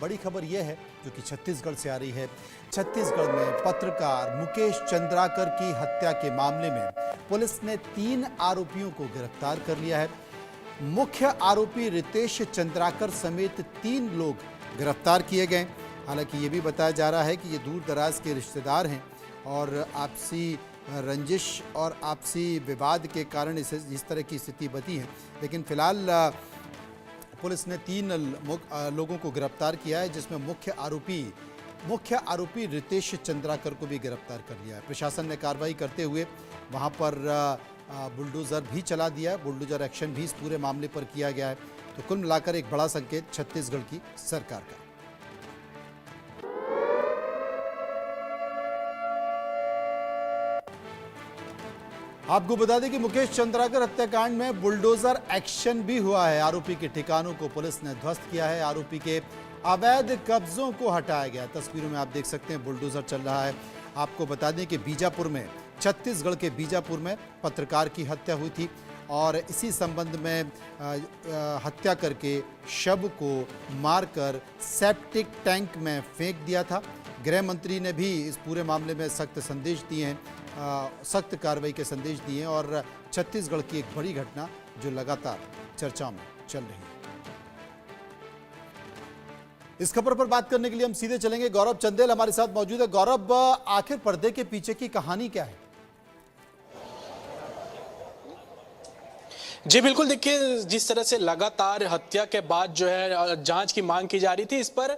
बड़ी खबर यह है जो कि छत्तीसगढ़ से आ रही है। छत्तीसगढ़ में पत्रकार मुकेश चंद्राकर की हत्या के मामले में पुलिस ने 3 आरोपियों को गिरफ्तार कर लिया है। मुख्य आरोपी रितेश चंद्राकर समेत 3 लोग गिरफ्तार किए गए। हालांकि ये भी बताया जा रहा है कि ये दूर दराज के रिश्तेदार हैं और आपसी रंजिश और आपसी विवाद के कारण इस तरह की स्थिति बनी है। लेकिन फिलहाल पुलिस ने 3 लोगों को गिरफ्तार किया है, जिसमें मुख्य आरोपी रितेश चंद्राकर को भी गिरफ्तार कर लिया है। प्रशासन ने कार्रवाई करते हुए वहां पर बुलडोजर भी चला दिया है। बुलडोजर एक्शन भी इस पूरे मामले पर किया गया है। तो कुल मिलाकर एक बड़ा संकेत छत्तीसगढ़ की सरकार का। आपको बता दें कि मुकेश चंद्राकर हत्याकांड में बुलडोजर एक्शन भी हुआ है। आरोपी के ठिकानों को पुलिस ने ध्वस्त किया है। आरोपी के अवैध कब्जों को हटाया गया। तस्वीरों में आप देख सकते हैं बुलडोजर चल रहा है। आपको बता दें कि बीजापुर में, छत्तीसगढ़ के बीजापुर में पत्रकार की हत्या हुई थी और इसी संबंध में हत्या करके शव को मारकर सेप्टिक टैंक में फेंक दिया था। गृह मंत्री ने भी इस पूरे मामले में सख्त संदेश दिए हैं, सख्त कार्रवाई के संदेश दिए हैं और छत्तीसगढ़ की एक बड़ी घटना जो लगातार चर्चा में चल रही है। इस खबर पर बात करने के लिए हम सीधे चलेंगे। गौरव चंदेल हमारे साथ मौजूद है। गौरव, आखिर पर्दे के पीछे की कहानी क्या है? जी बिल्कुल, देखिए जिस तरह से लगातार हत्या के बाद जो है जांच की मांग की जा रही थी, इस पर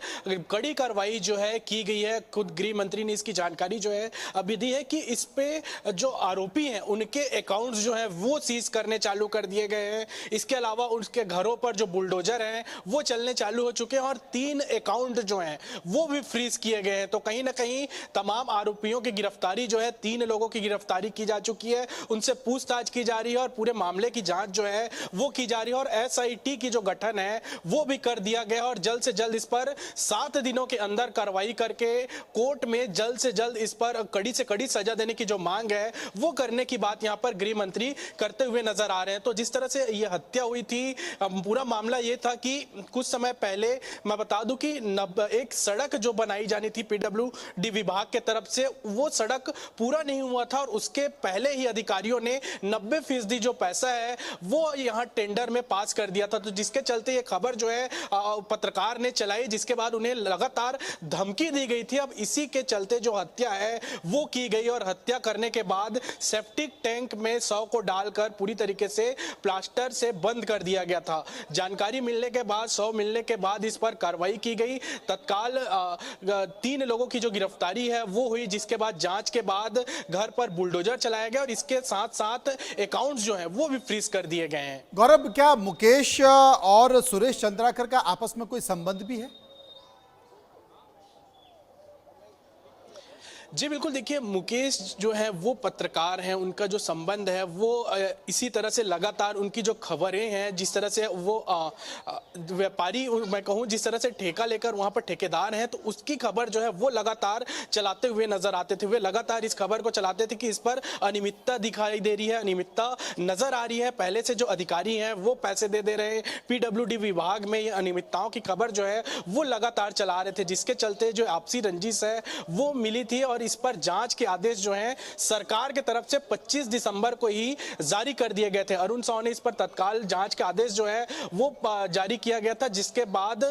कड़ी कार्रवाई जो है की गई है। खुद गृह मंत्री ने इसकी जानकारी जो है अभी दी है कि इस पे जो आरोपी हैं उनके अकाउंट्स जो हैं वो सीज करने चालू कर दिए गए हैं। इसके अलावा उसके घरों पर जो बुलडोजर हैं वो चलने चालू हो चुके हैं और 3 अकाउंट जो हैं वो भी फ्रीज किए गए हैं। तो कहीं ना कहीं तमाम आरोपियों की गिरफ्तारी जो है, 3 लोगों की गिरफ्तारी की जा चुकी है, उनसे पूछताछ की जा रही है और पूरे मामले की जांच जो है वो की जा रही है और एसआईटी की जो गठन है वो भी कर दिया गया और जल्द से जल्द इस पर 7 दिनों के अंदर कार्रवाई करके कोर्ट में जल्द से जल्द इस पर कड़ी से कड़ी सजा देने की जो मांग है वो करने की बात यहां पर गृह मंत्री करते हुए नजर आ रहे हैं। तो जिस तरह से ये हत्या हुई थी, पूरा मामला ये था कि कुछ समय पहले मैं बता दूं कि एक सड़क जो बनाई जानी थी पीडब्ल्यूडी विभाग के तरफ से, वो सड़क पूरा नहीं हुआ था और उसके पहले ही अधिकारियों ने 90% जो पैसा है वो यहां टेंडर में पास कर दिया था। तो जिसके चलते ये खबर जो है पत्रकार ने चलाई, जिसके बाद उन्हें लगातार धमकी दी गई थी। अब इसी के चलते जो हत्या है वो की गई और हत्या करने के बाद सेप्टिक टैंक में शव को डालकर पूरी तरीके से प्लास्टर से बंद कर दिया गया था। जानकारी मिलने के बाद, शव मिलने के बाद इस पर कार्रवाई की गई। तत्काल 3 लोगों की जो गिरफ्तारी है वो हुई, जिसके बाद जांच के बाद घर पर बुलडोजर चलाया गया और इसके साथ साथ अकाउंट्स जो है वो भी फ्रीज कर दिए गए हैं। गौरव, क्या मुकेश और सुरेश चंद्राकर का आपस में कोई संबंध भी है? जी बिल्कुल, देखिए मुकेश जो है वो पत्रकार हैं, उनका जो संबंध है वो इसी तरह से लगातार उनकी जो खबरें हैं, जिस तरह से वो व्यापारी, मैं कहूँ जिस तरह से ठेका लेकर वहाँ पर ठेकेदार हैं, तो उसकी खबर जो है वो लगातार चलाते हुए नजर आते थे। वे लगातार इस खबर को चलाते थे कि इस पर अनियमितता दिखाई दे रही है, अनियमितता नजर आ रही है। पहले से जो अधिकारी हैं वो पैसे दे रहे हैं, पीडब्ल्यूडी विभाग में ये अनियमितताओं की खबर जो है वो लगातार चला रहे थे, जिसके चलते जो आपसी रंजिश है वो मिली थी और इस पर जांच के आदेश जो हैं सरकार के तरफ से 25 दिसंबर को ही जारी कर दिए गए थे। अरुण साव ने इस पर तत्काल जांच के आदेश जो है वो जारी किया गया था, जिसके बाद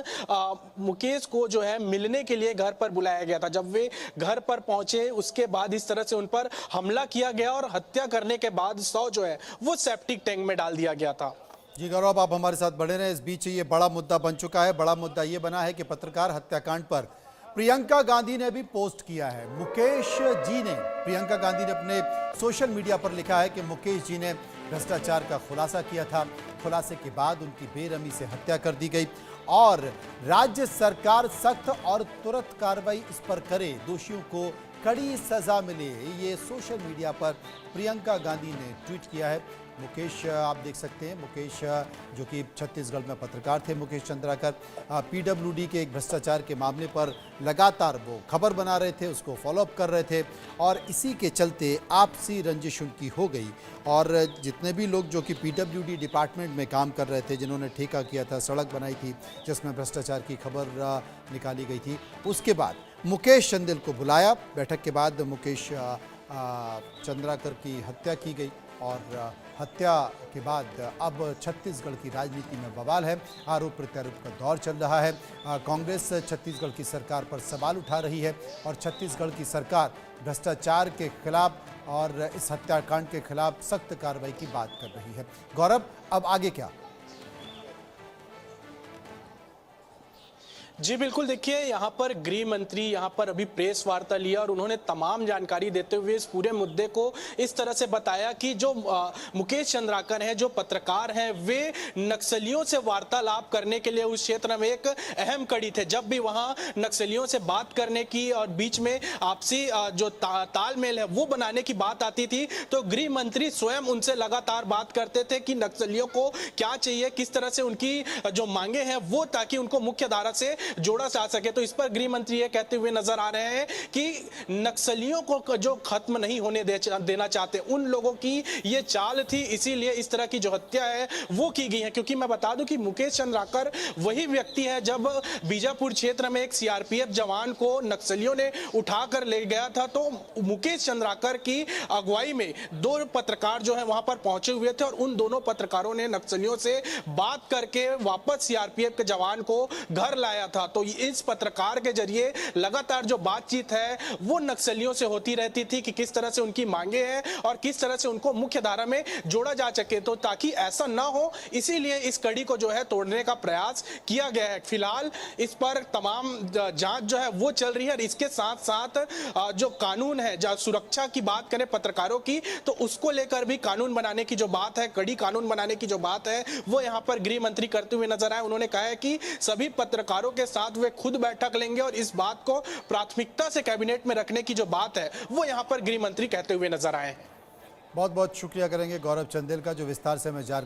मुकेश को जो है मिलने के लिए घर पर बुलाया गया था। जब वे घर पर पहुंचे उसके बाद इस तरह से उन पर हमला किया गया और हत्या करने के बाद शव जो है वो सेप्टिक टैंक में डाल दिया गया था। जी गौरव, आप हमारे साथ बने रहे। इस बीच ये बड़ा मुद्दा बन चुका है। बड़ा मुद्दा ये बना है कि पत्रकार हत्याकांड पर प्रियंका गांधी ने भी पोस्ट किया है। मुकेश जी ने, प्रियंका गांधी ने अपने सोशल मीडिया पर लिखा है कि मुकेश जी ने भ्रष्टाचार का खुलासा किया था। खुलासे के बाद उनकी बेरहमी से हत्या कर दी गई और राज्य सरकार सख्त और तुरंत कार्रवाई इस पर करे, दोषियों को कड़ी सजा मिले। ये सोशल मीडिया पर प्रियंका गांधी ने ट्वीट किया है। मुकेश आप देख सकते हैं, मुकेश जो कि छत्तीसगढ़ में पत्रकार थे, मुकेश चंद्राकर पीडब्ल्यूडी के एक भ्रष्टाचार के मामले पर लगातार वो खबर बना रहे थे, उसको फॉलोअप कर रहे थे और इसी के चलते आपसी रंजिश उनकी हो गई। और जितने भी लोग जो कि पीडब्ल्यूडी डिपार्टमेंट में काम कर रहे थे, जिन्होंने ठेका किया था, सड़क बनाई थी जिसमें भ्रष्टाचार की खबर निकाली गई थी, उसके बाद मुकेश चंदेल को बुलाया। बैठक के बाद मुकेश चंद्राकर की हत्या की गई और हत्या के बाद अब छत्तीसगढ़ की राजनीति में बवाल है, आरोप प्रत्यारोप का दौर चल रहा है। कांग्रेस छत्तीसगढ़ की सरकार पर सवाल उठा रही है और छत्तीसगढ़ की सरकार भ्रष्टाचार के खिलाफ और इस हत्याकांड के खिलाफ सख्त कार्रवाई की बात कर रही है। गौरव, अब आगे क्या? जी बिल्कुल, देखिए यहाँ पर गृह मंत्री यहाँ पर अभी प्रेस वार्ता लिया और उन्होंने तमाम जानकारी देते हुए इस पूरे मुद्दे को इस तरह से बताया कि जो मुकेश चंद्राकर हैं, जो पत्रकार हैं, वे नक्सलियों से वार्तालाप करने के लिए उस क्षेत्र में एक अहम कड़ी थे। जब भी वहाँ नक्सलियों से बात करने की और बीच में आपसी जो तालमेल है वो बनाने की बात आती थी, तो गृह मंत्री स्वयं उनसे लगातार बात करते थे कि नक्सलियों को क्या चाहिए, किस तरह से उनकी जो मांगे हैं वो, ताकि उनको मुख्य धारा से जोड़ा जा सके। तो इस पर गृह मंत्री ये कहते हुए नजर आ रहे हैं कि नक्सलियों को जो खत्म नहीं होने देना चाहते, उन लोगों की ये चाल थी, इसीलिए इस तरह की जो हत्या है वो की गई है। क्योंकि मैं बता दूं कि मुकेश चंद्राकर वही व्यक्ति है, जब बीजापुर क्षेत्र में एक सीआरपीएफ जवान को नक्सलियों ने उठाकर ले गया था, तो मुकेश चंद्राकर की अगुवाई में 2 पत्रकार जो है वहां पर पहुंचे हुए थे और उन दोनों पत्रकारों ने नक्सलियों से बात करके वापस सीआरपीएफ के जवान को घर लाया था। तो इस पत्रकार के जरिए लगातार जो बातचीत है वो नक्सलियों से होती रहती थी कि किस तरह से उनकी मांगे हैं और किस तरह से उनको मुख्य धारा में जोड़ा जा सके। तो ताकि ऐसा ना हो, इसीलिए इस कड़ी को जो है तोड़ने का प्रयास किया गया है। फिलहाल इस पर तमाम जांच जो है वो चल रही है और इसके साथ साथ जो कानून है, जो सुरक्षा की बात करें पत्रकारों की, तो उसको लेकर भी कानून बनाने की जो बात है, कड़ी कानून बनाने की जो बात है, वो यहां पर गृह मंत्री करते हुए नजर आए। उन्होंने कहा है कि सभी पत्रकारों के साथ वे खुद बैठक लेंगे और इस बात को प्राथमिकता से कैबिनेट में रखने की जो बात है वो यहां पर गृह मंत्री कहते हुए नजर आए। बहुत बहुत शुक्रिया करेंगे गौरव चंदेल का, जो विस्तार से हमें जानकारी